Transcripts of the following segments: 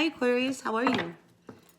Hi Aquarius, how are you?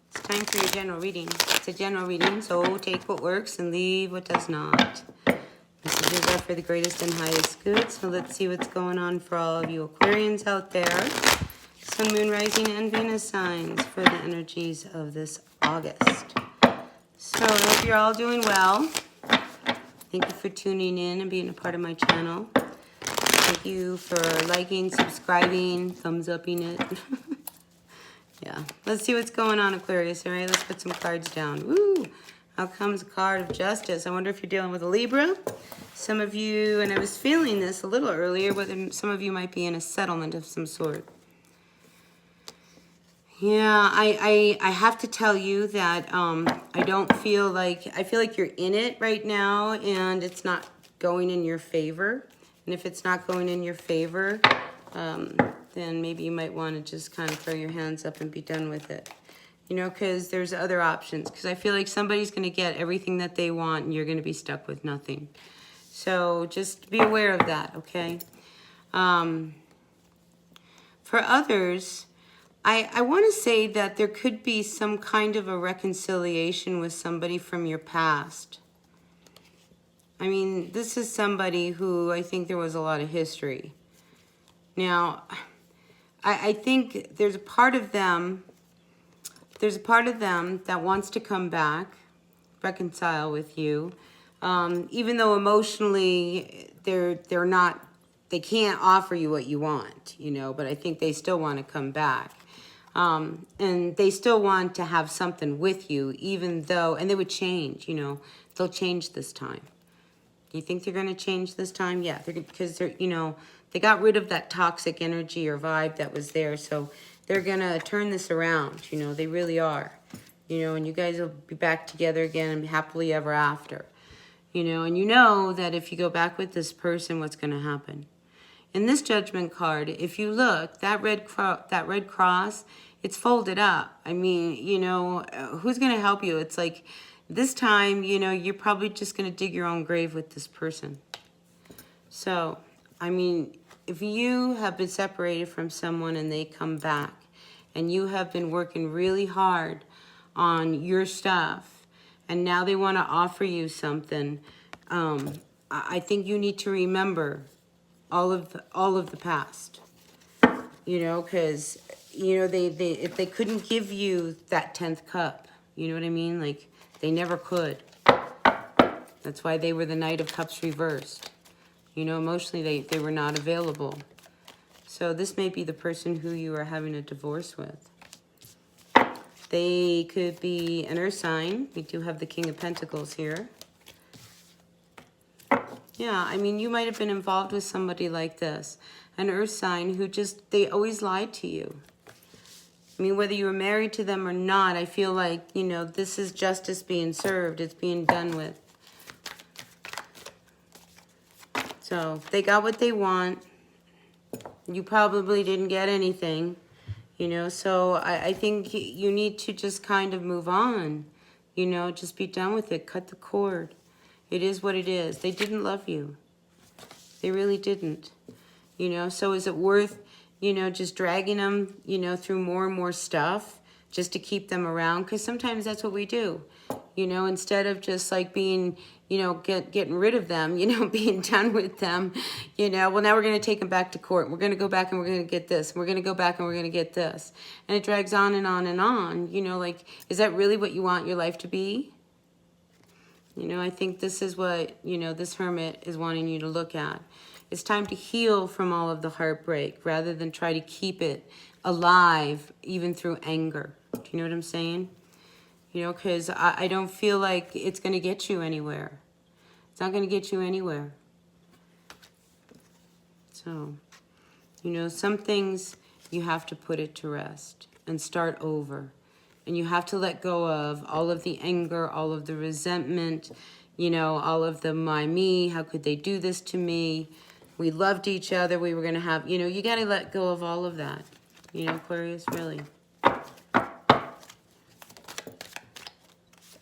It's time for your general reading. It's a general reading, so take what works and leave what does not. Messages are for the greatest and highest good, so let's see what's going on for all of you Aquarians out there. Sun, Moon, Rising, and Venus signs for the energies of this August. So I hope you're all doing well. Thank you for tuning in and being a part of my channel. Thank you for liking, subscribing, thumbs upping it. Yeah, let's see what's going on, Aquarius. All right, let's put some cards down. Woo! Out comes a card of justice. I wonder if you're dealing with a Libra. Some of you, and I was feeling this a little earlier, whether some of you might be in a settlement of some sort. Yeah, I have to tell you that I don't feel like, I feel like you're in it right now and it's not going in your favor. And if it's not going in your favor, then maybe you might want to just kind of throw your hands up and be done with it. You know, because there's other options. Because I feel like somebody's going to get everything that they want and you're going to be stuck with nothing. So just be aware of that, okay? For others, I want to say that there could be some kind of a reconciliation with somebody from your past. I mean, this is somebody who I think there was a lot of history. Now, I think there's a part of them that wants to come back, reconcile with you, even though emotionally they can't offer you what you want, you know, but I think they still want to come back. And they still want to have something with you, even though, and they would change, you know, they'll change this time. Do you think they're going to change this time? Yeah, because they're, you know, they got rid of that toxic energy or vibe that was there. So they're going to turn this around, you know, they really are. You know, and you guys will be back together again and happily ever after. You know, and you know that if you go back with this person, what's going to happen? In this Judgment card, if you look, that red cross, it's folded up. I mean, you know, who's going to help you? It's like this time, you know, you're probably just going to dig your own grave with this person. So, I mean, if you have been separated from someone and they come back and you have been working really hard on your stuff and now they want to offer you something, I think you need to remember all of the past, you know, because, you know, if they couldn't give you that 10th cup, you know what I mean? Like, they never could. That's why they were the Knight of Cups reversed. You know, emotionally, they were not available. So this may be the person who you are having a divorce with. They could be an earth sign. We do have the King of Pentacles here. Yeah, I mean, you might have been involved with somebody like this. An earth sign who just, they always lied to you. I mean, whether you were married to them or not, I feel like, you know, this is justice being served. It's being done with. So, they got what they want. You probably didn't get anything, you know. So, I think you need to just kind of move on. You know, just be done with it. Cut the cord. It is what it is. They didn't love you. They really didn't. You know, so is it worth, you know, just dragging them, you know, through more and more stuff just to keep them around? Because sometimes that's what we do. You know, instead of just like being, you know, getting rid of them, you know, being done with them, you know, well, now we're going to take them back to court. We're going to go back and we're going to get this. And we're going to go back and we're going to get this. And it drags on and on and on. You know, like, is that really what you want your life to be? You know, I think this is what, you know, this hermit is wanting you to look at. It's time to heal from all of the heartbreak rather than try to keep it alive, even through anger. Do you know what I'm saying? You know, because I don't feel like it's going to get you anywhere. It's not going to get you anywhere. So, you know, some things you have to put it to rest and start over. And you have to let go of all of the anger, all of the resentment, you know, all of the my, me, how could they do this to me? We loved each other, we were going to have, you know, you got to let go of all of that. You know, Aquarius, really.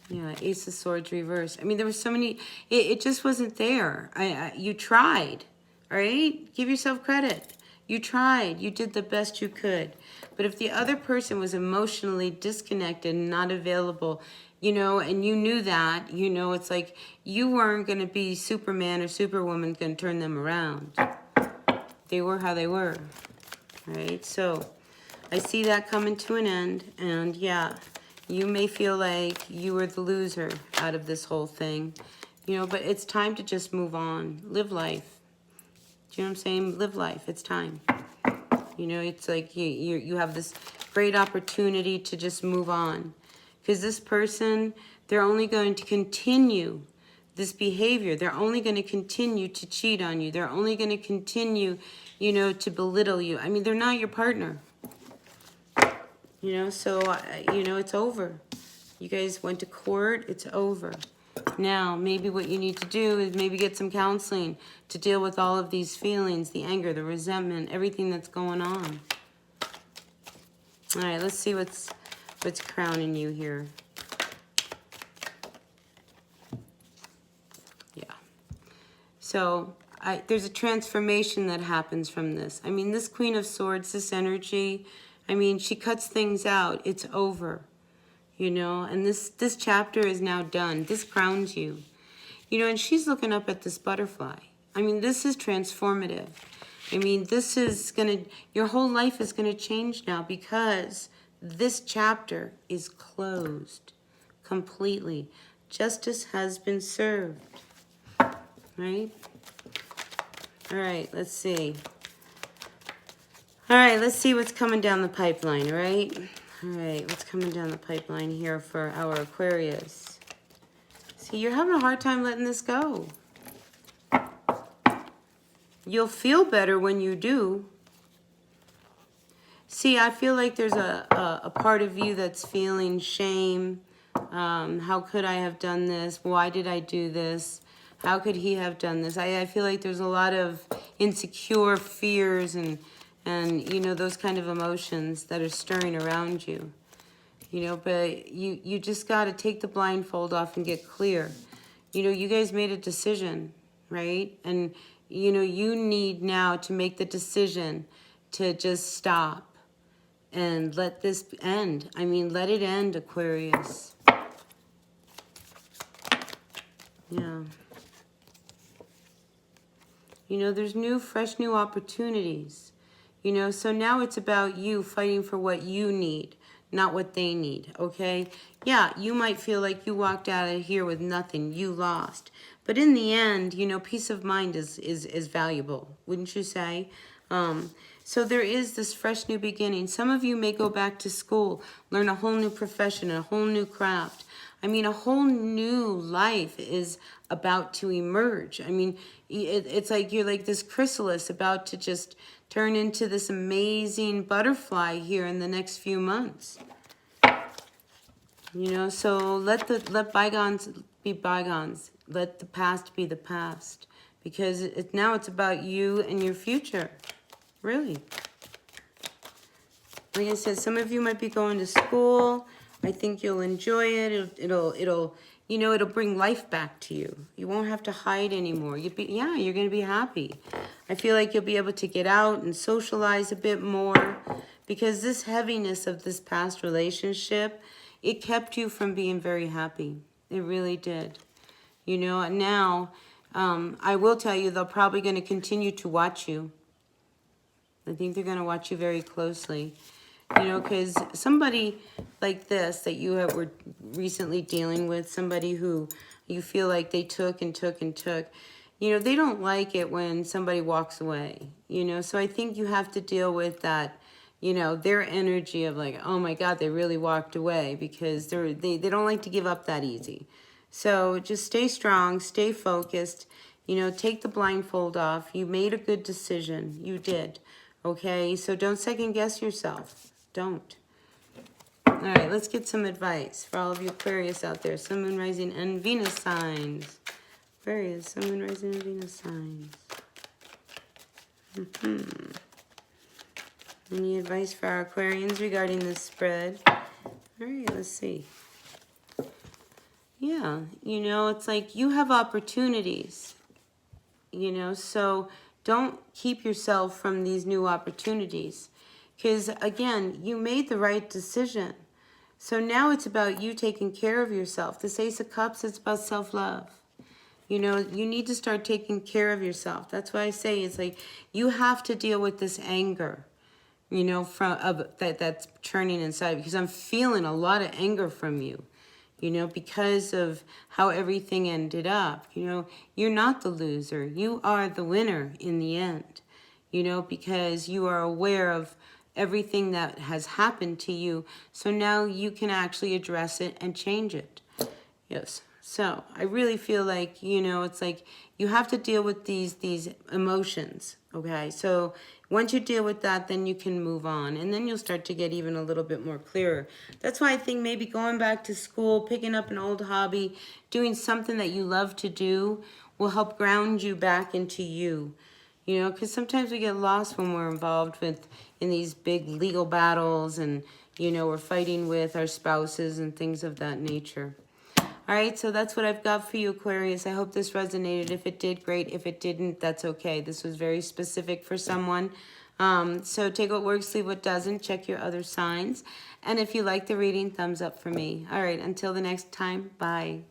Yeah, Ace of Swords reversed. I mean, there was so many, it just wasn't there. You tried, all right? Give yourself credit. You tried. You did the best you could. But if the other person was emotionally disconnected and not available, you know, and you knew that, you know, it's like you weren't going to be Superman or Superwoman going to turn them around. They were how they were, right? So I see that coming to an end. And yeah, you may feel like you were the loser out of this whole thing, you know, but it's time to just move on. Live life. Do you know what I'm saying? Live life. It's time. You know, it's like you have this great opportunity to just move on. Because this person, they're only going to continue this behavior. They're only going to continue to cheat on you. They're only going to continue, you know, to belittle you. I mean, they're not your partner. You know, so, you know, it's over. You guys went to court. It's over. Now, maybe what you need to do is maybe get some counseling to deal with all of these feelings, the anger, the resentment, everything that's going on. All right, let's see what's crowning you here. Yeah. So, there's a transformation that happens from this. I mean, this Queen of Swords, this energy, I mean, she cuts things out. It's over. You know, and this chapter is now done. This crowns you. You know, and she's looking up at this butterfly. I mean, this is transformative. I mean, this is your whole life is gonna change now because this chapter is closed completely. Justice has been served, right? All right, let's see. All right, let's see what's coming down the pipeline, all right? All right, what's coming down the pipeline here for our Aquarius? See, you're having a hard time letting this go. You'll feel better when you do. See, I feel like there's a part of you that's feeling shame. How could I have done this? Why did I do this? How could he have done this? I feel like there's a lot of insecure fears and you know, those kind of emotions that are stirring around you. You know, but you just got to take the blindfold off and get clear. You know, you guys made a decision, right? And, you know, you need now to make the decision to just stop and let this end. I mean, let it end, Aquarius. Yeah. You know, there's fresh new opportunities. You know, so now it's about you fighting for what you need, not what they need, okay? Yeah, you might feel like you walked out of here with nothing, you lost. But in the end, you know, peace of mind is valuable, wouldn't you say? So there is this fresh new beginning. Some of you may go back to school, learn a whole new profession, a whole new craft. I mean, a whole new life is about to emerge. I mean, it's like you're like this chrysalis about to just turn into this amazing butterfly here in the next few months. You know, so let bygones be bygones. Let the past be the past. Because now it's about you and your future. Really. Like I said, some of you might be going to school. I think you'll enjoy it. It'll you know, it'll bring life back to you. You won't have to hide anymore. You're going to be happy. I feel like you'll be able to get out and socialize a bit more because this heaviness of this past relationship, it kept you from being very happy. It really did. You know, and now I will tell you they're probably going to continue to watch you. I think they're going to watch you very closely. You know, because somebody like this that you were recently dealing with, somebody who you feel like they took and took and took, you know, they don't like it when somebody walks away, you know. So I think you have to deal with that, you know, their energy of like, oh my God, they really walked away because they don't like to give up that easy. So just stay strong, stay focused, you know, take the blindfold off. You made a good decision. You did. Okay, so don't second guess yourself. Don't. All right, let's get some advice for all of you Aquarius out there. Sun, Moon, Rising, and Venus signs. Aquarius, Sun, Moon, Rising, and Venus signs. Any advice for our Aquarians regarding this spread? All right, let's see. Yeah, you know, it's like you have opportunities. You know, so Don't keep yourself from these new opportunities. Because, again, you made the right decision. So now it's about you taking care of yourself. This Ace of Cups, it's about self-love. You know, you need to start taking care of yourself. That's why I say it's like you have to deal with this anger, you know, that's churning inside, because I'm feeling a lot of anger from you, you know, because of how everything ended up. You know, you're not the loser. You are the winner in the end, you know, because you are aware of everything that has happened to you. So now you can actually address it and change it. Yes. So I really feel like, you know, it's like you have to deal with these emotions, okay? So once you deal with that, then you can move on, and then you'll start to get even a little bit more clearer. That's why I think maybe going back to school, picking up an old hobby, doing something that you love to do will help ground you back into you. You know, because sometimes we get lost when we're involved in these big legal battles, and, you know, we're fighting with our spouses and things of that nature. All right, so that's what I've got for you, Aquarius. I hope this resonated. If it did, great. If it didn't, that's okay. This was very specific for someone. So take what works, leave what doesn't. Check your other signs. And if you like the reading, thumbs up for me. All right, until the next time, bye.